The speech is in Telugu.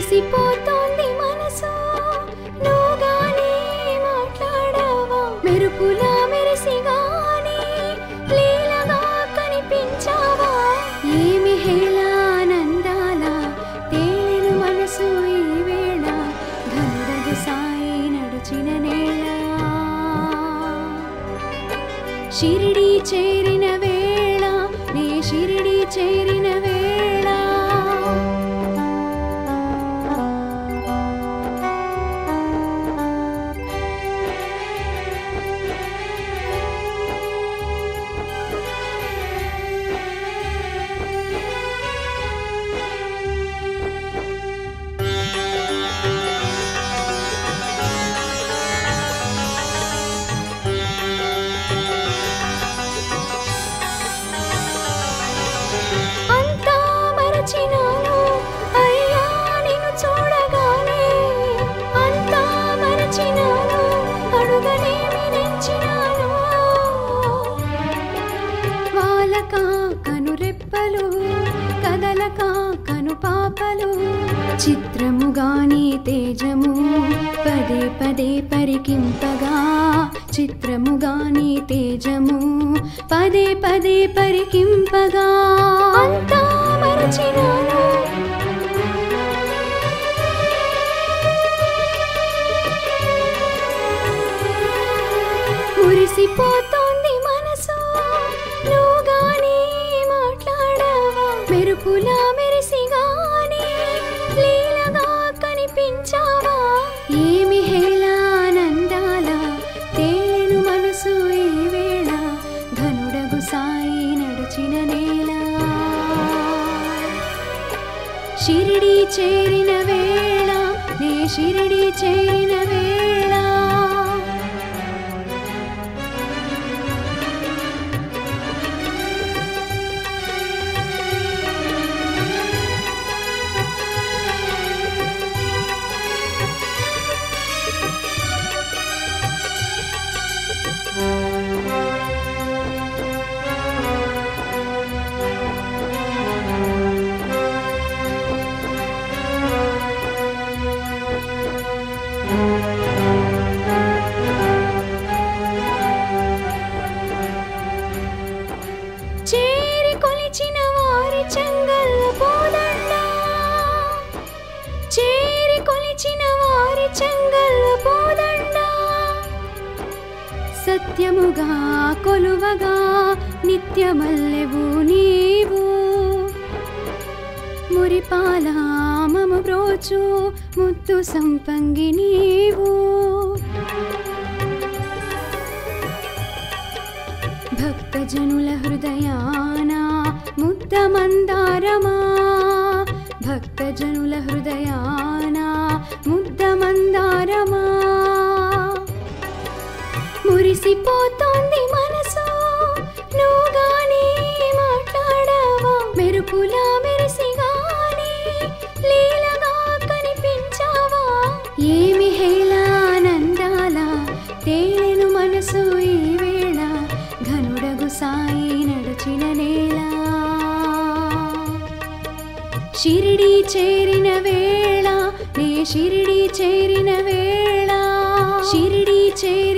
మురిసిపోతోంది మనసు నువ్వుగానే మాట్లాడావా మెరుపులా మెరిసిగానే లీలగా కనిపించావా ఏమి హేళానందాల తేనెను మనసు ఈ వేళ ధనుడగు సాయి నడిచిన నేల షిరిడి చేరిన వేళ నే షిరిడి చేరిన వేళ కనురెప్పలు కదలక కను పాపలు చిత్రముగాని తేజము పదే పదే పరికింపగా చిత్రముగాని తేజము పదే పదే పరికింపగా అంతా మరచినాను మురిసిపోతోంది మనసు నువ్వుగానే మాట్లాడావా మెరుపులా మెరిసిగానే లీలగా కనిపించావా ఏమి హేళానందాల తేనెను మనసు ఈ వేళ ధనుడగు సాయి నడిచిన నేల షిరిడి చేరిన వేళ నే షిరిడి చేరిన వేళ చేరి కొలిచిన వారి చెంగల్ పోదండ చేరి కొలిచిన వారి చెంగల్ పోదండ సత్యముగా కొలువగా నిత్యమల్లెవు నీవు మురిపాల మము బ్రోచు ముత్తు సంపంగి నీవు భక్తజనుల హృదయాన ముద్ద మందారమా భక్తజనుల హృదయాన ముద్ద మందారమా మురిసిపోతోంది మనసు నువ్వుగానే మాట్లాడావా మెరుపులా మెరిసిగానే లీలగా కనిపించావా ఏమి హేళానందాల తేనెను మనసు ఈ వేళ ధనుడగు సాయి నడిచిన నేల షిరిడి చేరిన వేళ నే షిరిడి చేరిన వేళ షిరిడి చేరిన